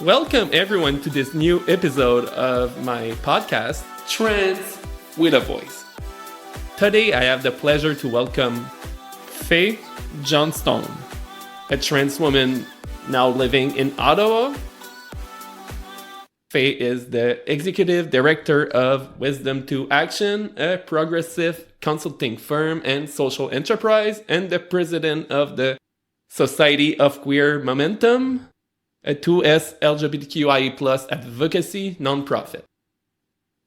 Welcome everyone to this new episode of my podcast, Trans with a Voice. Today I have the pleasure to welcome Faye Johnstone, a trans woman now living in Ottawa. Faye is the executive director of Wisdom to Action, a progressive consulting firm and social enterprise, and the president of the Society of Queer Momentum, a 2S LGBTQIA+ advocacy nonprofit.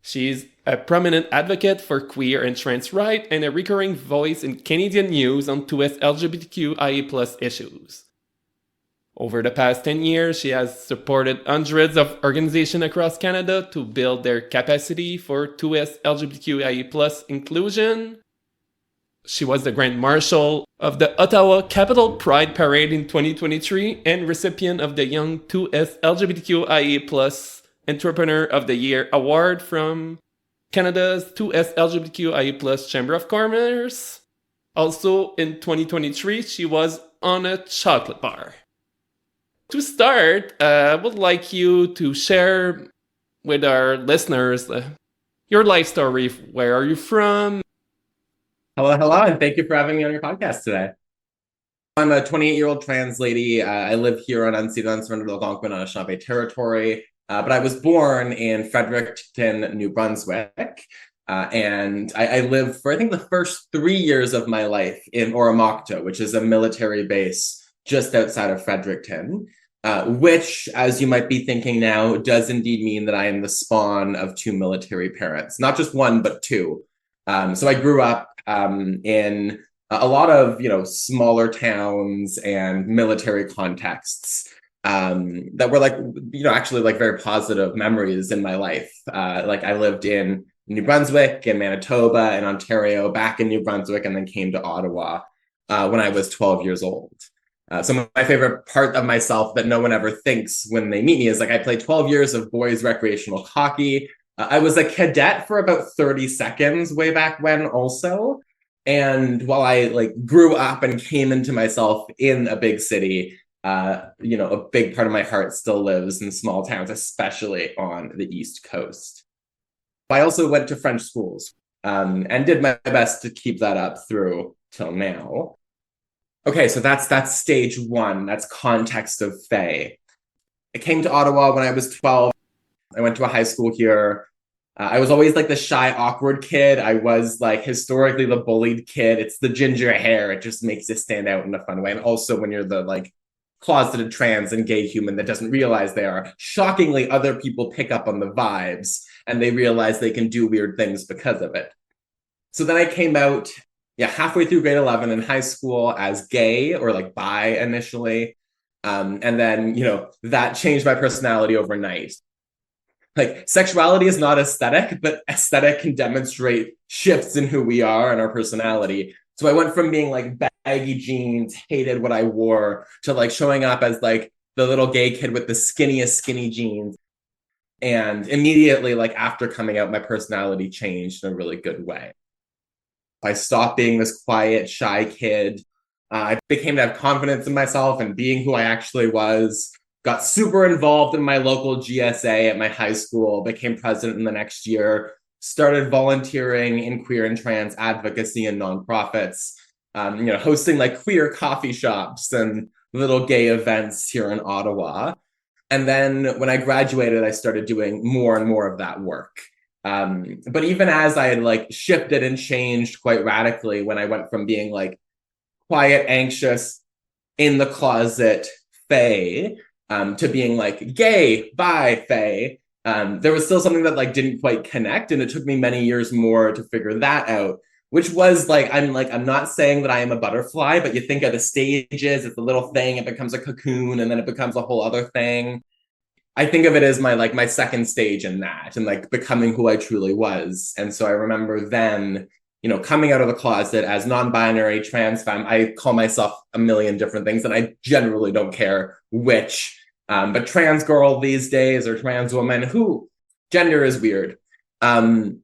She's a prominent advocate for queer and trans rights and a recurring voice in Canadian news on 2S LGBTQIA+ issues. Over the past 10 years, she has supported hundreds of organizations across Canada to build their capacity for 2S LGBTQIA+ inclusion. She was the Grand Marshal of the Ottawa Capital Pride Parade in 2023 and recipient of the Young 2S LGBTQIA+ Entrepreneur of the Year Award from Canada's 2S LGBTQIA+ Chamber of Commerce. Also in 2023, she was on a chocolate bar. To start, I would like you to share with our listeners your life story. Where are you from? Hello, and thank you for having me on your podcast today. I'm a 28-year-old trans lady. I live here on unceded unsurrendered Algonquin on Anishinaabe territory, but I was born in Fredericton, New Brunswick, and I lived for, I think, the first 3 years of my life in Oromocto, which is a military base just outside of Fredericton, which, as you might be thinking now, does indeed mean that I am the spawn of two military parents, not just one, but two. So I grew up in a lot of, smaller towns and military contexts that were actually very positive memories in my life. I lived in New Brunswick and Manitoba and Ontario, back in New Brunswick, and then came to Ottawa when I was 12 years old. So my favorite part of myself that no one ever thinks when they meet me is I played 12 years of boys recreational hockey. I was a cadet for about 30 seconds way back when also. And while I grew up and came into myself in a big city, a big part of my heart still lives in small towns, especially on the East Coast. I also went to French schools and did my best to keep that up through till now. Okay, so that's stage one. That's context of Faye. I came to Ottawa when I was 12. I went to a high school here. I was always the shy, awkward kid. I was historically the bullied kid. It's the ginger hair. It just makes you stand out in a fun way. And also when you're the closeted trans and gay human that doesn't realize they are, shockingly, other people pick up on the vibes and they realize they can do weird things because of it. So then I came out, halfway through grade 11 in high school as gay or bi initially. And then, that changed my personality overnight. Sexuality is not aesthetic, but aesthetic can demonstrate shifts in who we are and our personality. So I went from being baggy jeans, hated what I wore, to showing up as the little gay kid with the skinniest skinny jeans. And immediately, after coming out, my personality changed in a really good way. I stopped being this quiet, shy kid. I became to have confidence in myself and being who I actually was. Got super involved in my local GSA at my high school, became president in the next year, started volunteering in queer and trans advocacy and nonprofits, hosting queer coffee shops and little gay events here in Ottawa. And then when I graduated, I started doing more and more of that work. But even as I had shifted and changed quite radically, when I went from being quiet, anxious, in the closet Faye, to being gay, bye, Faye. There was still something that didn't quite connect, and it took me many years more to figure that out, which was I'm not saying that I am a butterfly, but you think of the stages, it's a little thing, it becomes a cocoon, and then it becomes a whole other thing. I think of it as my second stage in that, and becoming who I truly was. And so I remember then, coming out of the closet as non-binary, trans femme. I call myself a million different things, and I generally don't care which. But trans girl these days, or trans woman, gender is weird. And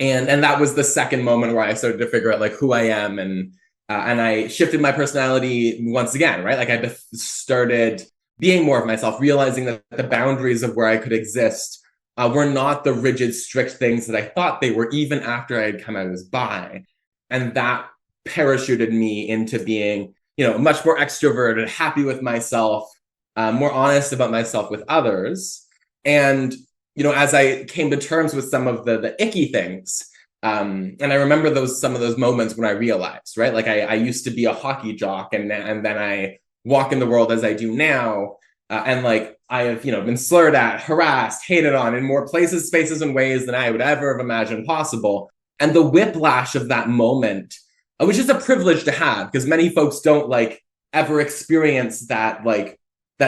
that was the second moment where I started to figure out who I am, and I shifted my personality once again, right? I started being more of myself, realizing that the boundaries of where I could exist were not the rigid, strict things that I thought they were, even after I had come out as bi. And that parachuted me into being, much more extroverted, happy with myself, more honest about myself with others. And, as I came to terms with some of the icky things, and I remember some of those moments when I realized, right? Like I used to be a hockey jock, and then I walk in the world as I do now. And like I have, been slurred at, harassed, hated on in more places, spaces, and ways than I would ever have imagined possible. And the whiplash of that moment, which is a privilege to have, because many folks don't like ever experience that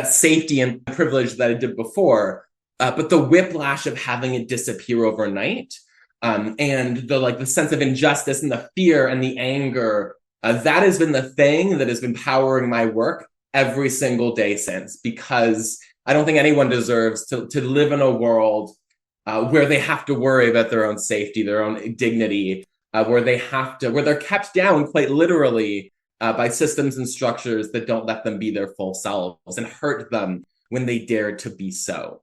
safety and privilege that I did before. But the whiplash of having it disappear overnight, and the sense of injustice and the fear and the anger, that has been the thing that has been powering my work every single day since, because I don't think anyone deserves to live in a world where they have to worry about their own safety, their own dignity, where they're kept down quite literally by systems and structures that don't let them be their full selves and hurt them when they dare to be so.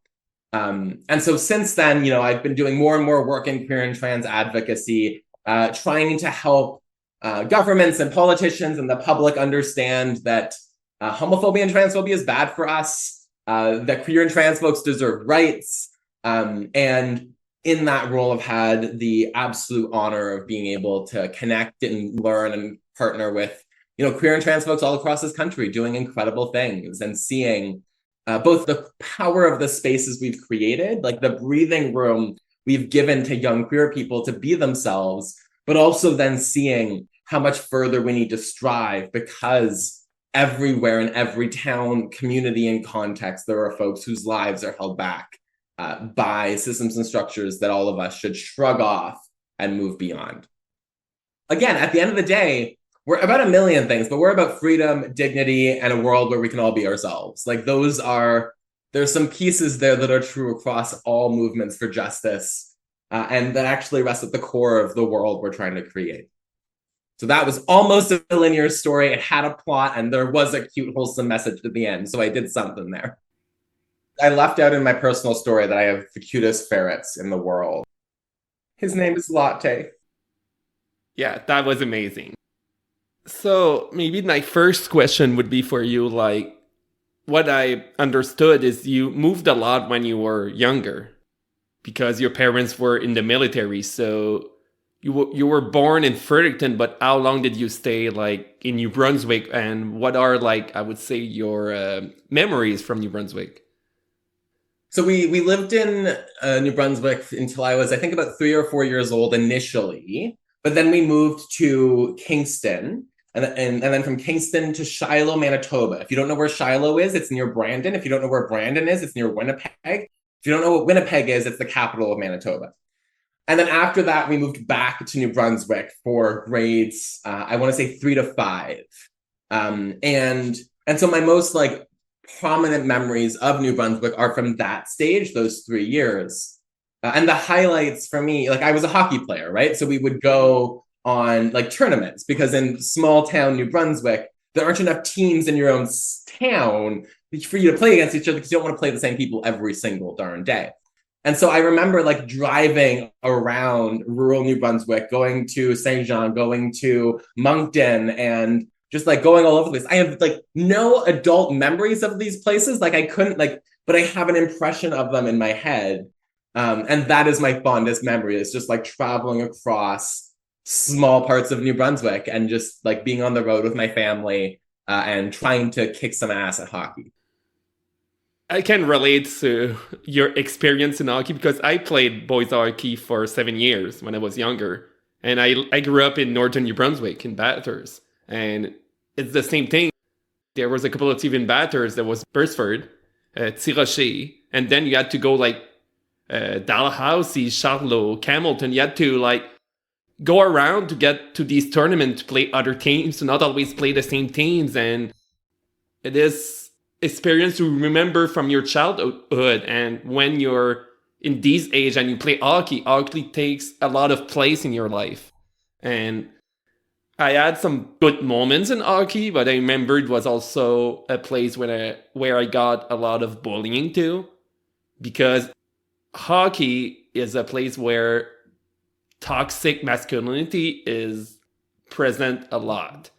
And so since then, I've been doing more and more work in queer and trans advocacy, trying to help governments and politicians and the public understand that homophobia and transphobia is bad for us, that queer and trans folks deserve rights. And in that role, I've had the absolute honor of being able to connect and learn and partner with, queer and trans folks all across this country doing incredible things, and seeing both the power of the spaces we've created, like the breathing room we've given to young queer people to be themselves, but also then seeing how much further we need to strive, because everywhere in every town, community, and context, there are folks whose lives are held back by systems and structures that all of us should shrug off and move beyond. Again, at the end of the day, we're about a million things, but we're about freedom, dignity, and a world where we can all be ourselves. Like there's some pieces there that are true across all movements for justice, and that actually rest at the core of the world we're trying to create. So that was almost a linear story. It had a plot, and there was a cute, wholesome message at the end. So I did something there. I left out in my personal story that I have the cutest ferrets in the world. His name is Latte. Yeah, that was amazing. So maybe my first question would be for you, like, what I understood is you moved a lot when you were younger because your parents were in the military. So you were born in Fredericton, but how long did you stay like in New Brunswick? And what are like, I would say, your memories from New Brunswick? So we lived in New Brunswick until I was, I think, about 3 or 4 years old initially. But then we moved to Kingston, and then from Kingston to Shiloh, Manitoba. If you don't know where Shiloh is, it's near Brandon. If you don't know where Brandon is, it's near Winnipeg. If you don't know what Winnipeg is, it's the capital of Manitoba. And then after that, we moved back to New Brunswick for grades, I want to say 3 to 5. And so my most like prominent memories of New Brunswick are from that stage, those 3 years. And the highlights for me, like I was a hockey player, right? So we would go on like tournaments, because in small town New Brunswick, there aren't enough teams in your own town for you to play against each other, because you don't want to play the same people every single darn day. And so I remember like driving around rural New Brunswick, going to Saint Jean, going to Moncton, and just like going all over the place. I have like no adult memories of these places. Like I couldn't but I have an impression of them in my head. And that is my fondest memory. It's just like traveling across small parts of New Brunswick and just like being on the road with my family and trying to kick some ass at hockey. I can relate to your experience in hockey because I played boys hockey for 7 years when I was younger. And I grew up in northern New Brunswick in Bathurst. And it's the same thing. There was a couple of teams in Bathurst. There was Burstford, Tirocher, and then you had to go like Dalhousie, Charlotte, Campbellton. You had to like go around to get to these tournaments to play other teams, to not always play the same teams. And it is experience to remember from your childhood. And when you're in this age and you play hockey takes a lot of place in your life. And I had some good moments in hockey, but I remember it was also a place where I got a lot of bullying too, because hockey is a place where toxic masculinity is present a lot.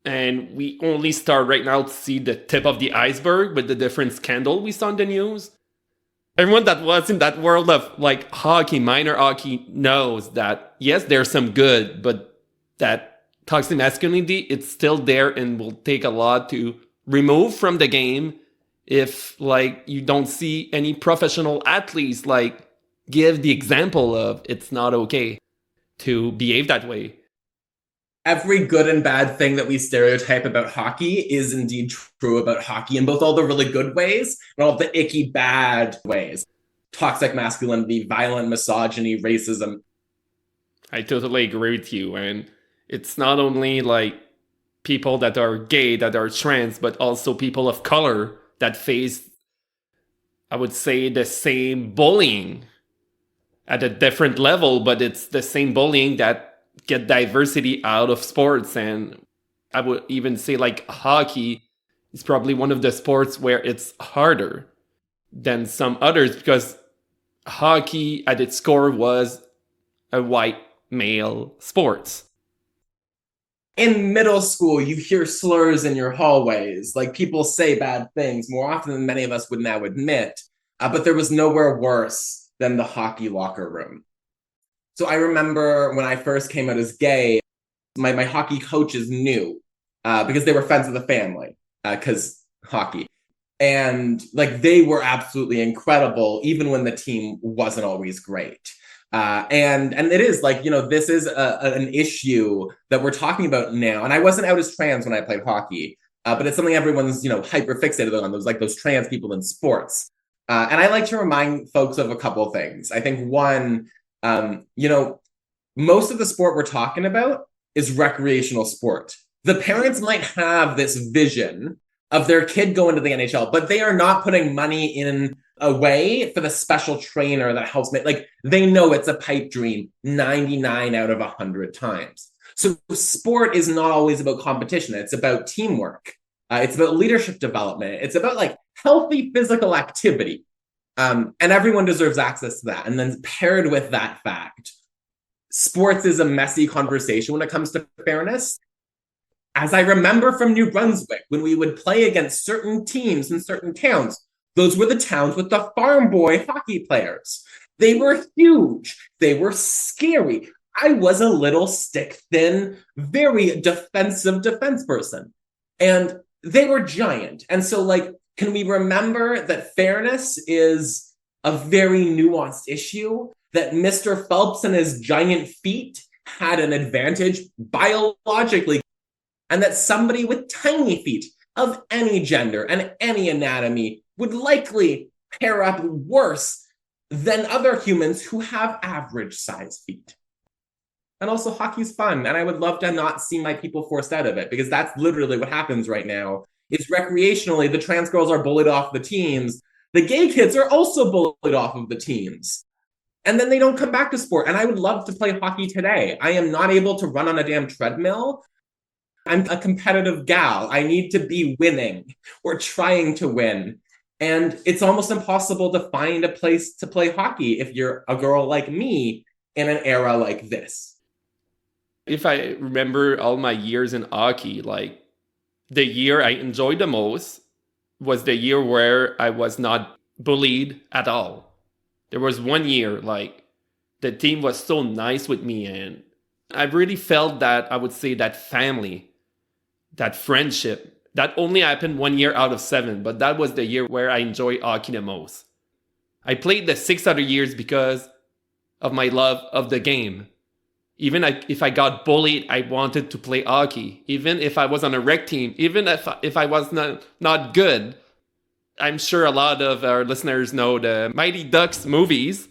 And we only start right now to see the tip of the iceberg with the different scandal we saw in the news. Everyone that was in that world of like hockey, minor hockey, knows that yes, there's some good, but that toxic masculinity, it's still there and will take a lot to remove from the game if like you don't see any professional athletes like give the example of it's not okay to behave that way. Every good and bad thing that we stereotype about hockey is indeed true about hockey in both all the really good ways and all the icky bad ways. Toxic masculinity, violent misogyny, racism. I totally agree with you. And it's not only like people that are gay, that are trans, but also people of color that face, I would say, the same bullying at a different level, but it's the same bullying that get diversity out of sports. And I would even say like hockey is probably one of the sports where it's harder than some others because hockey at its core was a white male sports. In middle school, you hear slurs in your hallways. Like people say bad things more often than many of us would now admit. But there was nowhere worse than the hockey locker room. So I remember when I first came out as gay, my hockey coaches knew because they were friends of the family because hockey. And like they were absolutely incredible, even when the team wasn't always great. And it is like, you know, this is an issue that we're talking about now. And I wasn't out as trans when I played hockey, but it's something everyone's, you know, hyper fixated on. Those trans people in sports. And I like to remind folks of a couple of things. I think one, you know, most of the sport we're talking about is recreational sport. The parents might have this vision of their kid going to the NHL, but they are not putting money in a way for the special trainer that helps make, like they know it's a pipe dream 99 out of 100 times. So sport is not always about competition. It's about teamwork. It's about leadership development. It's about like healthy physical activity. And everyone deserves access to that. And then paired with that fact, sports is a messy conversation when it comes to fairness. As I remember from New Brunswick, when we would play against certain teams in certain towns, those were the towns with the farm boy hockey players. They were huge. They were scary. I was a little stick thin, very defensive defense person. And they were giant. And so, like, can we remember that fairness is a very nuanced issue? That Mr. Phelps and his giant feet had an advantage biologically, and that somebody with tiny feet of any gender and any anatomy would likely pair up worse than other humans who have average size feet. And also, hockey's fun, and I would love to not see my people forced out of it, because that's literally what happens right now. Is recreationally, the trans girls are bullied off the teams. The gay kids are also bullied off of the teams. And then they don't come back to sport. And I would love to play hockey today. I am not able to run on a damn treadmill. I'm a competitive gal. I need to be winning or trying to win. And it's almost impossible to find a place to play hockey if you're a girl like me in an era like this. If I remember all my years in hockey, like the year I enjoyed the most was the year where I was not bullied at all. There was one year, like, the team was so nice with me, and I really felt that, I would say, that family, that friendship, that only happened 1 year out of 7, but that was the year where I enjoyed hockey the most. I played the 6 other years because of my love of the game. Even if I got bullied, I wanted to play hockey. Even if I was on a rec team, even if I was not good. I'm sure a lot of our listeners know the Mighty Ducks movies.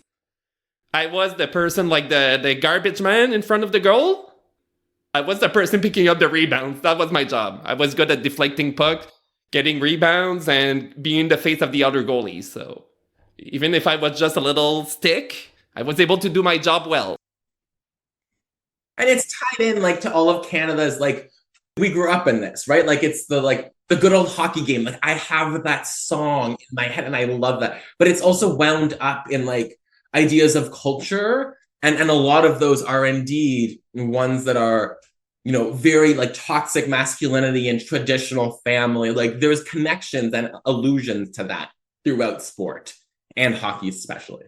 I was the person like the garbage man in front of the goal. I was the person picking up the rebounds. That was my job. I was good at deflecting puck, getting rebounds, and being the face of the other goalies. So even if I was just a little stick, I was able to do my job well. And it's tied in like to all of Canada's like we grew up in this, right? Like it's the good old hockey game. Like I have that song in my head and I love that. But it's also wound up in like ideas of culture. And a lot of those are indeed ones that are, very like toxic masculinity and traditional family. Like there's connections and allusions to that throughout sport and hockey especially.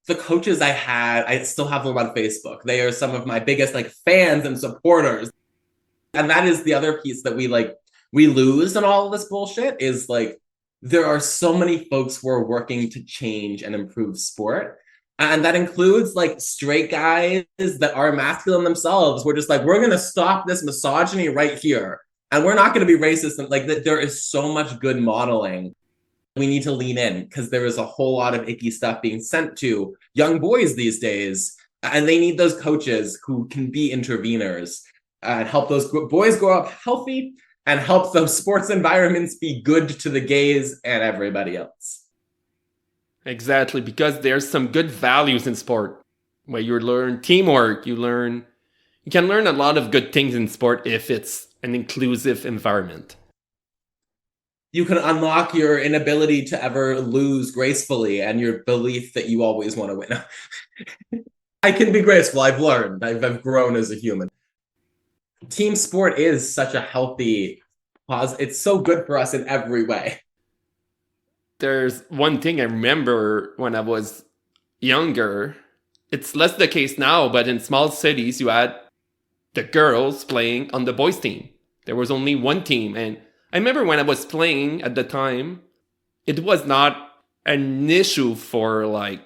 The coaches I still have them on Facebook. They are some of my biggest like fans and supporters. And that is the other piece that we lose in all of this bullshit is like there are so many folks who are working to change and improve sport. And that includes like straight guys that are masculine themselves. We're just like, we're going to stop this misogyny right here. And we're not going to be racist. And like there is so much good modeling. We need to lean in because there is a whole lot of icky stuff being sent to young boys these days. And they need those coaches who can be interveners and help those boys grow up healthy and help those sports environments be good to the gays and everybody else. Exactly, because there's some good values in sport where you learn teamwork, you can learn a lot of good things in sport if it's an inclusive environment. You can unlock your inability to ever lose gracefully and your belief that you always want to win. I can be graceful. I've learned. I've grown as a human. Team sport is such a healthy cause. It's so good for us in every way. There's one thing I remember when I was younger. It's less the case now, but in small cities, you had the girls playing on the boys' team. There was only one team. And I remember when I was playing at the time, it was not an issue for like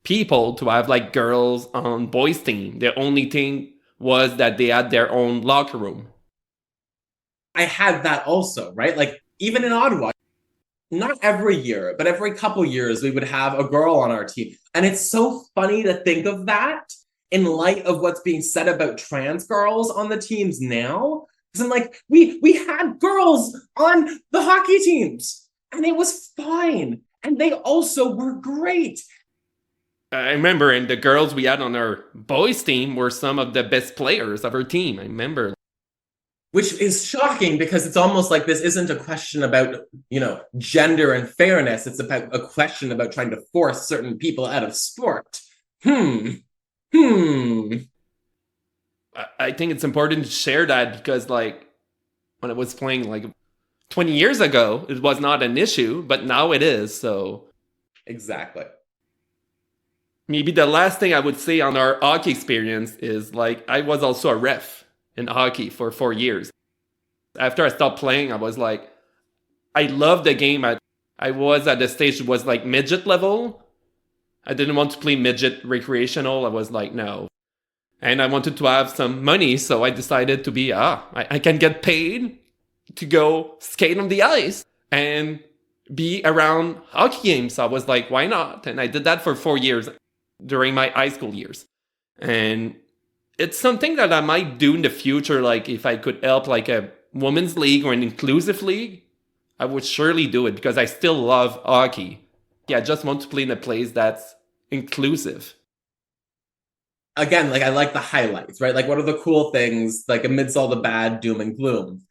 people to have like girls on boys' team. The only thing was that they had their own locker room. I had that also, right? Like even in Ottawa, not every year, but every couple years, we would have a girl on our team. And it's so funny to think of that in light of what's being said about trans girls on the teams now. Because I'm like, we had girls on the hockey teams and it was fine. And they also were great. I remember, and the girls we had on our boys' team were some of the best players of our team. I remember. Which is shocking because it's almost like this isn't a question about, gender and fairness. It's about a question about trying to force certain people out of sport. I think it's important to share that because, like, when I was playing, like, 20 years ago, it was not an issue, but now it is, so. Exactly. Maybe the last thing I would say on our hockey experience is, like, I was also a ref in hockey for 4 years. After I stopped playing, I was like, I loved the game. I was at the stage that was like midget level. I didn't want to play midget recreational. I was like, no. And I wanted to have some money, so I decided to be, I can get paid to go skate on the ice and be around hockey games. So I was like, why not? And I did that for 4 years during my high school years. And it's something that I might do in the future. Like if I could help like a women's league or an inclusive league, I would surely do it because I still love hockey. Yeah, I just want to play in a place that's inclusive. Again, like I like the highlights, right? Like what are the cool things, like amidst all the bad doom and gloom?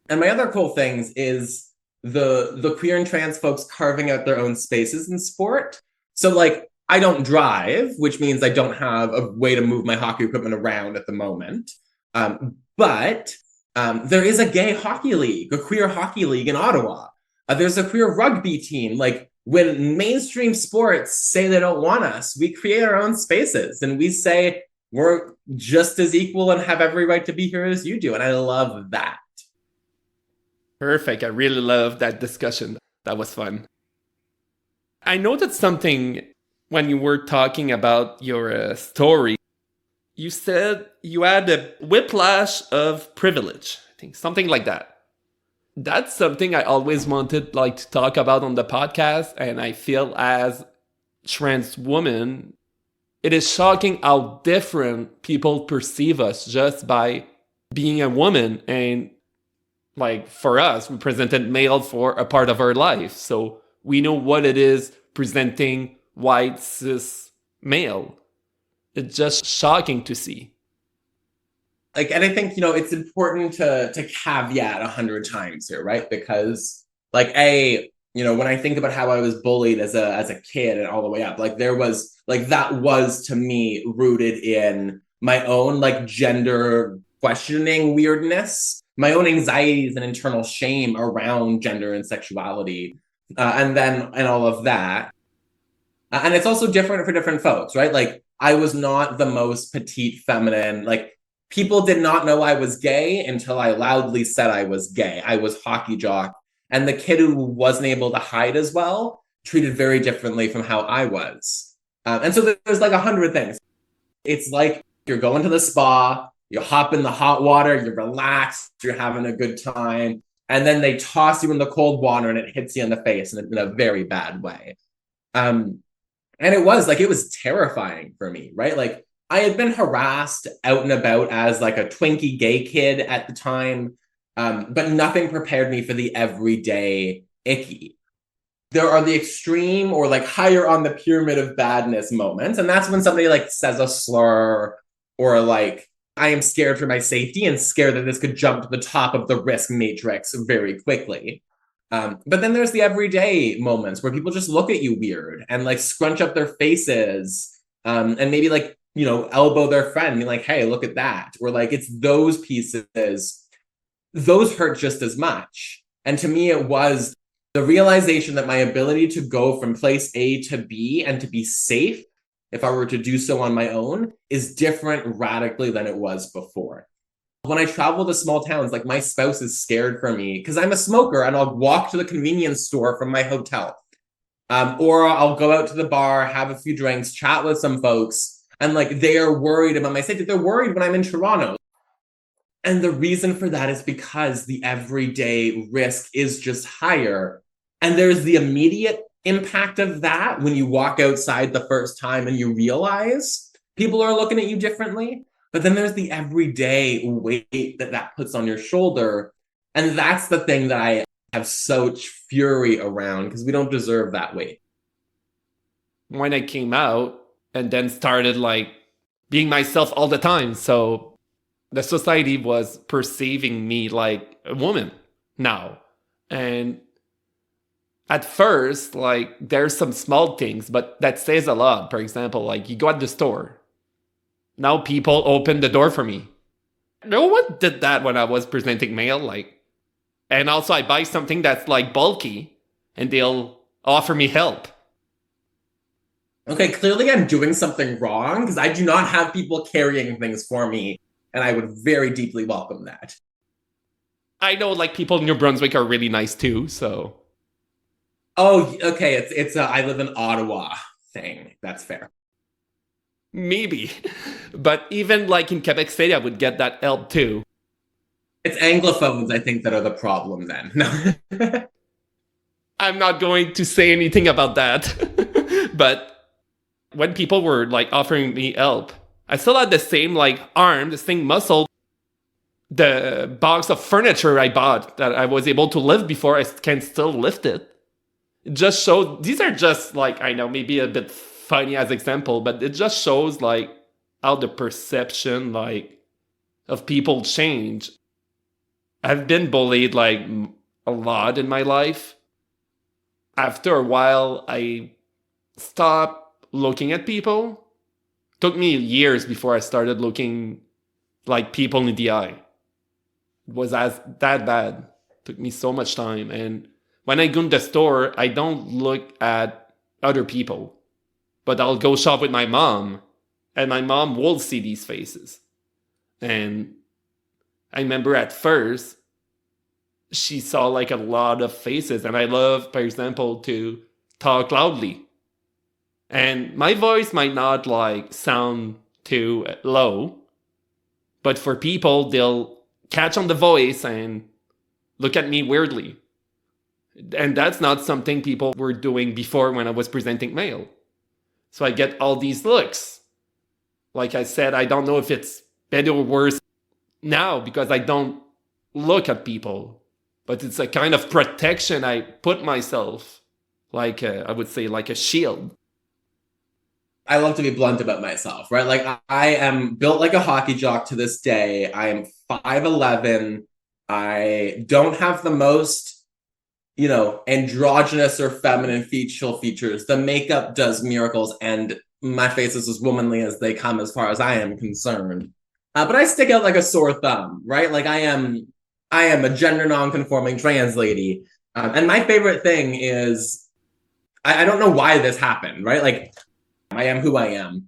And my other cool things is the queer and trans folks carving out their own spaces in sport. So like I don't drive, which means I don't have a way to move my hockey equipment around at the moment. But there is a gay hockey league, a queer hockey league in Ottawa. There's a queer rugby team. Like when mainstream sports say they don't want us, we create our own spaces and we say we're just as equal and have every right to be here as you do. And I love that. Perfect. I really love that discussion. That was fun. I noticed something when you were talking about your story. You said you had a whiplash of privilege. I think something like that. That's something I always wanted like to talk about on the podcast. And I feel as trans woman, it is shocking how different people perceive us just by being a woman. And like for us, we presented male for a part of our life. So we know what it is presenting white cis male. It's just shocking to see. And I think, it's important to caveat 100 times here, right? Because when I think about how I was bullied as a kid and all the way up, there was that was to me rooted in my own gender questioning weirdness, my own anxieties and internal shame around gender and sexuality, and all of that. And it's also different for different folks, right? I was not the most petite feminine. People did not know I was gay until I loudly said I was gay. I was hockey jock. And the kid who wasn't able to hide as well treated very differently from how I was. And so there's 100 things. It's like you're going to the spa, you hop in the hot water, you're relaxed, you're having a good time. And then they toss you in the cold water and it hits you in the face in a very bad way. And it was terrifying for me, right? I had been harassed out and about as a twinkie gay kid at the time, but nothing prepared me for the everyday icky. There are the extreme or higher on the pyramid of badness moments, and that's when somebody says a slur or I am scared for my safety and scared that this could jump to the top of the risk matrix very quickly. But then there's the everyday moments where people just look at you weird and scrunch up their faces, and maybe elbow their friend and be like, hey, look at that. Or it's those pieces, those hurt just as much. And to me, it was the realization that my ability to go from place A to B and to be safe, if I were to do so on my own, is different radically than it was before. When I travel to small towns, my spouse is scared for me because I'm a smoker and I'll walk to the convenience store from my hotel. Or I'll go out to the bar, have a few drinks, chat with some folks, and they are worried about my safety. They're worried when I'm in Toronto. And the reason for that is because the everyday risk is just higher. And there's the immediate impact of that when you walk outside the first time and you realize people are looking at you differently. But then there's the everyday weight that puts on your shoulder. And that's the thing that I have such fury around, because we don't deserve that weight. When I came out and then started being myself all the time, so the society was perceiving me like a woman now. And at first, there's some small things, but that says a lot. For example, you go at the store. Now people open the door for me. No one did that when I was presenting mail. And also I buy something that's bulky and they'll offer me help. Okay, clearly I'm doing something wrong because I do not have people carrying things for me. And I would very deeply welcome that. I know people in New Brunswick are really nice too, so. Oh, okay. It's a I live in Ottawa thing. That's fair. Maybe. But even in Quebec City, I would get that help too. It's Anglophones, I think, that are the problem then. No. I'm not going to say anything about that. But when people were offering me help, I still had the same arm, the same muscle. The box of furniture I bought that I was able to lift before, I can still lift it. It just shows, these are just I know maybe a bit funny as example, but it just shows how the perception of people change. I've been bullied a lot in my life. After a while, I stopped looking at people. It took me years before I started looking people in the eye. It was that bad. It took me so much time. And when I go to the store, I don't look at other people. But I'll go shop with my mom, and my mom will see these faces. And I remember at first, she saw a lot of faces, and I love, for example, to talk loudly. And my voice might not sound too low, but for people, they'll catch on the voice and look at me weirdly. And that's not something people were doing before when I was presenting mail. So I get all these looks. Like I said, I don't know if it's better or worse now because I don't look at people. But it's a kind of protection I put myself, I would say, like a shield. I love to be blunt about myself, right? Like I am built like a hockey jock to this day. I am 5'11". I don't have the most, androgynous or feminine facial features. The makeup does miracles, and my face is as womanly as they come as far as I am concerned. But I stick out like a sore thumb, right? Like I am a gender non-conforming trans lady. And my favorite thing is I don't know why this happened, right? Like I am who I am.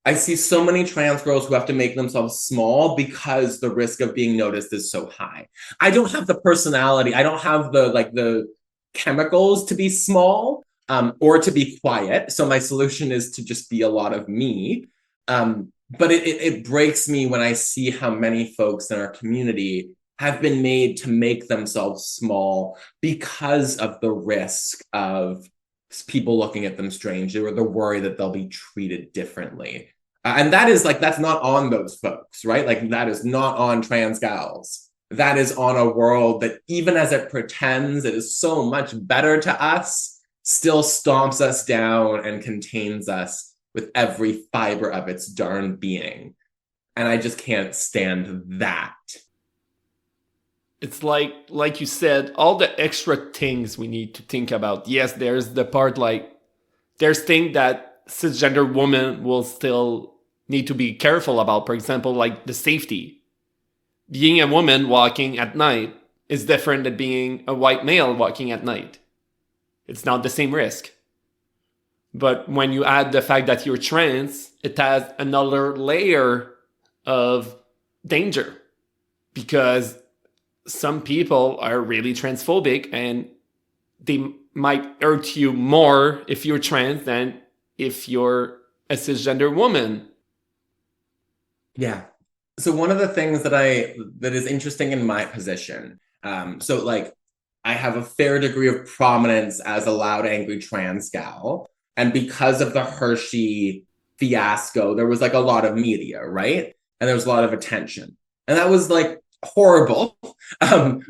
I see so many trans girls who have to make themselves small because the risk of being noticed is so high. I don't have the personality. I don't have the chemicals to be small or to be quiet. So my solution is to just be a lot of me. But it breaks me when I see how many folks in our community have been made to make themselves small because of the risk of people looking at them strangely or the worry that they'll be treated differently. And that is like, that's not on those folks, right? Like, that is not on trans gals. That is on a world that, even as it pretends it is so much better to us, still stomps us down and contains us with every fiber of its darn being. And I just can't stand that. It's like you said, all the extra things we need to think about. Yes, there's the part like there's things that cisgender women will still need to be careful about. For example, like the safety. Being a woman walking at night is different than being a white male walking at night. It's not the same risk. But when you add the fact that you're trans, it has another layer of danger, because some people are really transphobic and they might hurt you more if you're trans than if you're a cisgender woman. Yeah. So one of the things that is interesting in my position, so like I have a fair degree of prominence as a loud, angry trans gal. And because of the Hershey fiasco, there was like a lot of media, right? And there was a lot of attention. And that was like horrible,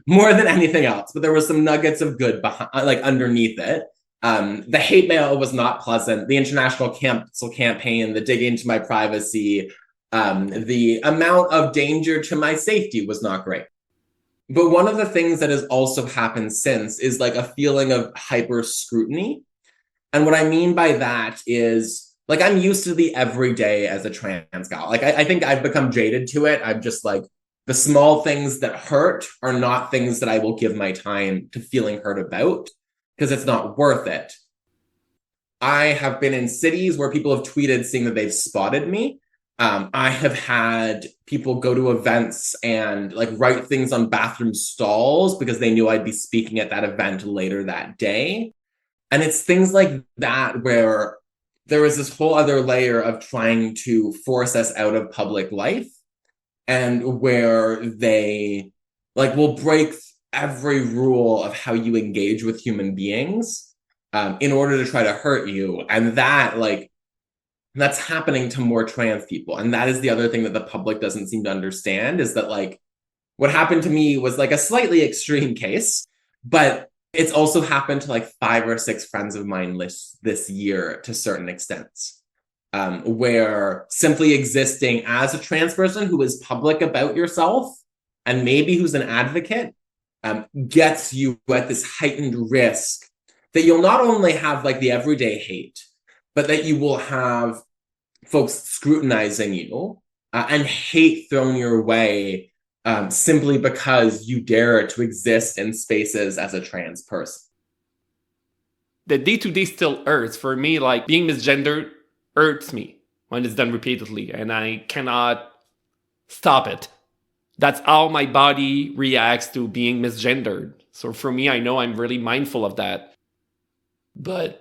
more than anything else. But there was some nuggets of good behind, like underneath it. The hate mail was not pleasant. The international cancel campaign, the dig into my privacy, the amount of danger to my safety was not great. But one of the things that has also happened since is like a feeling of hyper scrutiny. And what I mean by that is like I'm used to the everyday as a trans gal. Like I think I've become jaded to it. I'm just like, the small things that hurt are not things that I will give my time to feeling hurt about, because it's not worth it. I have been in cities where people have tweeted saying that they've spotted me. I have had people go to events and like write things on bathroom stalls because they knew I'd be speaking at that event later that day. And it's things like that where there is this whole other layer of trying to force us out of public life, and where they like will break every rule of how you engage with human beings in order to try to hurt you. And that's happening to more trans people. And that is the other thing that the public doesn't seem to understand, is that like what happened to me was like a slightly extreme case, but it's also happened to like 5 or 6 friends of mine this year to certain extents, where simply existing as a trans person who is public about yourself and maybe who's an advocate gets you at this heightened risk that you'll not only have like the everyday hate, but that you will have folks scrutinizing you and hate thrown your way simply because you dare to exist in spaces as a trans person. The day-to-day still hurts. For me, like being misgendered hurts me when it's done repeatedly and I cannot stop it. That's how my body reacts to being misgendered. So for me, I know I'm really mindful of that. But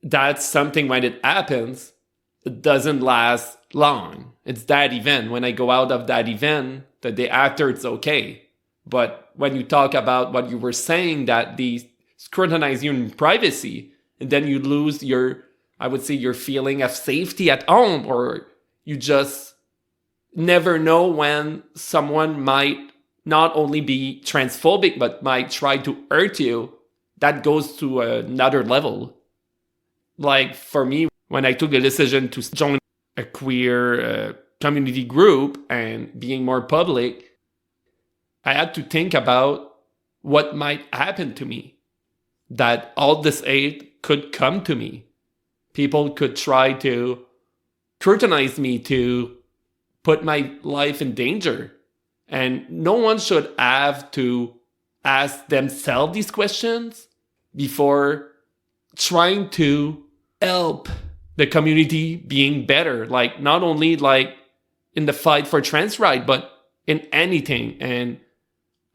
that's something when it happens, it doesn't last long. It's that event. When I go out of that event, the day after, it's okay. But when you talk about what you were saying, that they scrutinize you in privacy, and then you lose your, I would say, your feeling of safety at home, or you just never know when someone might not only be transphobic, but might try to hurt you. That goes to another level. Like for me, when I took the decision to join a queer community group and being more public, I had to think about what might happen to me, that all this hate could come to me. People could try to scrutinize me, to put my life in danger. And no one should have to ask themselves these questions before trying to help the community being better. Like, not only like in the fight for trans rights, but in anything. And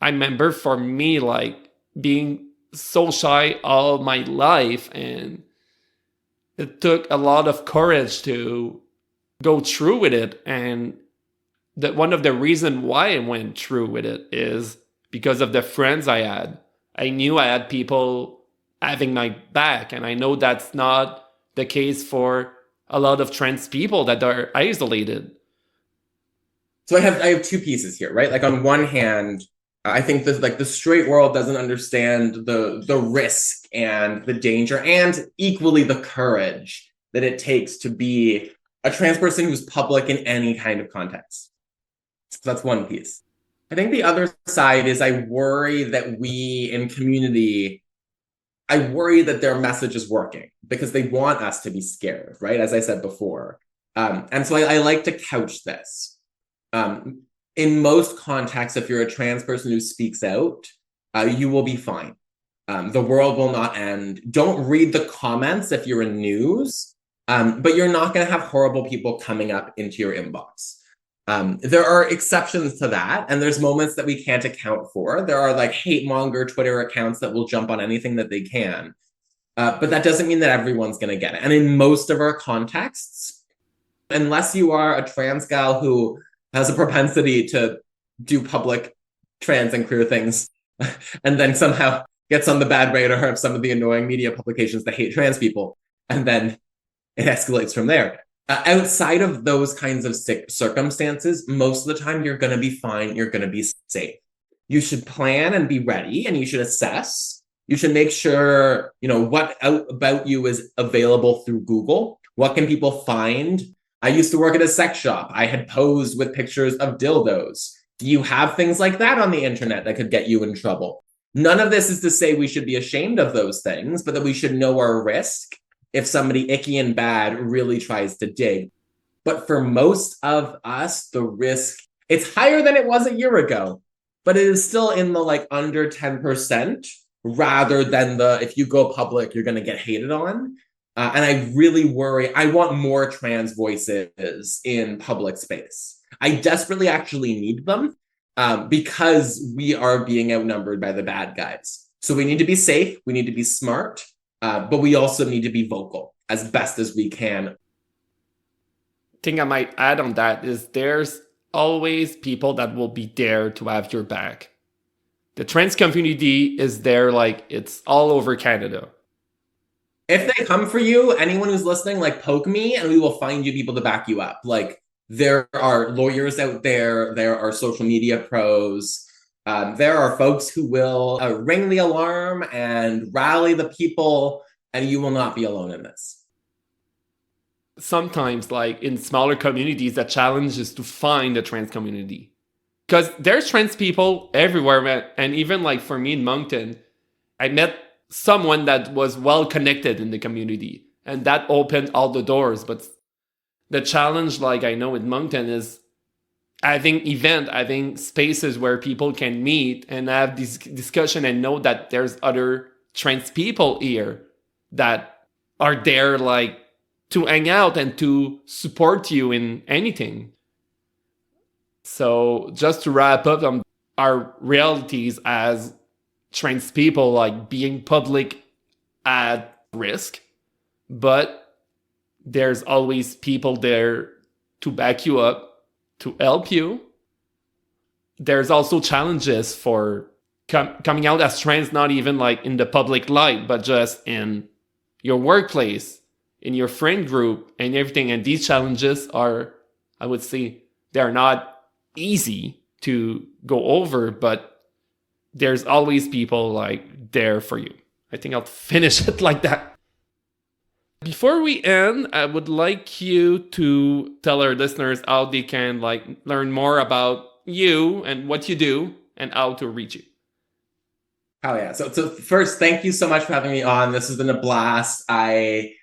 I remember for me, like, being so shy all my life, and it took a lot of courage to go through with it. And that one of the reasons why I went through with it is because of the friends I had. I knew I had people having my back, and I know that's not the case for a lot of trans people that are isolated. So I have two pieces here, right? Like, on one hand, I think that, like, the straight world doesn't understand the risk and the danger, and equally the courage that it takes to be a trans person who's public in any kind of context. So that's one piece. I think the other side is I worry that we in community, I worry that their message is working because they want us to be scared, right? As I said before. And so I like to couch this. In most contexts, if you're a trans person who speaks out, you will be fine. The world will not end. Don't read the comments if you're in news, but you're not going to have horrible people coming up into your inbox. There are exceptions to that, and there's moments that we can't account for. There are like hate monger Twitter accounts that will jump on anything that they can. But that doesn't mean that everyone's going to get it. And in most of our contexts, unless you are a trans gal who has a propensity to do public trans and queer things and then somehow gets on the bad radar of some of the annoying media publications that hate trans people, and then it escalates from there. Outside of those kinds of circumstances, most of the time you're going to be fine. You're going to be safe. You should plan and be ready, and you should assess. You should make sure, what about you is available through Google. What can people find? I used to work at a sex shop. I had posed with pictures of dildos. Do you have things like that on the internet that could get you in trouble? None of this is to say we should be ashamed of those things, but that we should know our risk if somebody icky and bad really tries to dig. But for most of us, the risk, it's higher than it was a year ago, but it is still in the like under 10% rather than the, if you go public, you're going to get hated on. And I really worry, I want more trans voices in public space. I desperately actually need them because we are being outnumbered by the bad guys. So we need to be safe, we need to be smart, but we also need to be vocal as best as we can. Thing I might add on that is there's always people that will be there to have your back. The trans community is there, like it's all over Canada. If they come for you, anyone who's listening, like poke me and we will find you people to back you up. Like there are lawyers out there, there are social media pros, there are folks who will ring the alarm and rally the people, and you will not be alone in this. Sometimes, like in smaller communities, the challenge is to find a trans community. Because there's trans people everywhere, and even like for me in Moncton, I met someone that was well connected in the community, and that opened all the doors. But the challenge, like I know in Moncton, is having spaces where people can meet and have this discussion and know that there's other trans people here that are there like to hang out and to support you in anything. So just to wrap up on our realities as trans people, like being public at risk, but there's always people there to back you up, to help you. There's also challenges for coming out as trans, not even like in the public light, but just in your workplace, in your friend group and everything. And these challenges are, I would say, they're not easy to go over, but there's always people like there for you. I think I'll finish it like that. Before we end, I would like you to tell our listeners how they can learn more about you and what you do and how to reach you. Oh yeah. So first, thank you so much for having me on. This has been a blast. I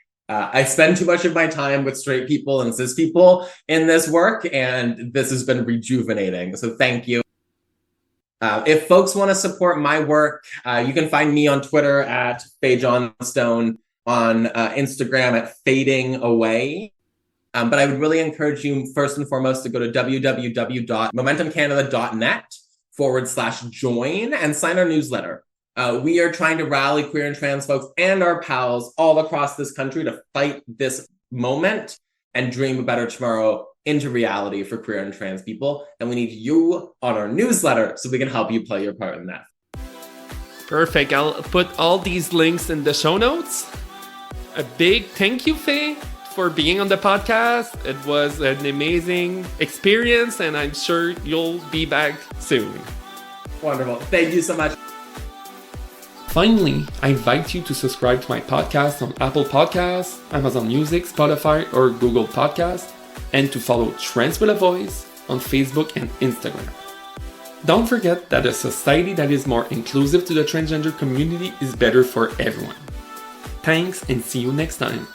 spend too much of my time with straight people and cis people in this work, and this has been rejuvenating. So thank you. If folks want to support my work, you can find me on Twitter at Faye Johnstone, on Instagram at Fading Away. But I would really encourage you, first and foremost, to go to www.momentumcanada.net/join and sign our newsletter. We are trying to rally queer and trans folks and our pals all across this country to fight this moment and dream a better tomorrow into reality for queer and trans people. And we need you on our newsletter so we can help you play your part in that. Perfect. I'll put all these links in the show notes. A big thank you, Faye, for being on the podcast. It was an amazing experience, and I'm sure you'll be back soon. Wonderful. Thank you so much. Finally, I invite you to subscribe to my podcast on Apple Podcasts, Amazon Music, Spotify, or Google Podcasts, and to follow Trans with a Voice on Facebook and Instagram. Don't forget that a society that is more inclusive to the transgender community is better for everyone. Thanks, and see you next time.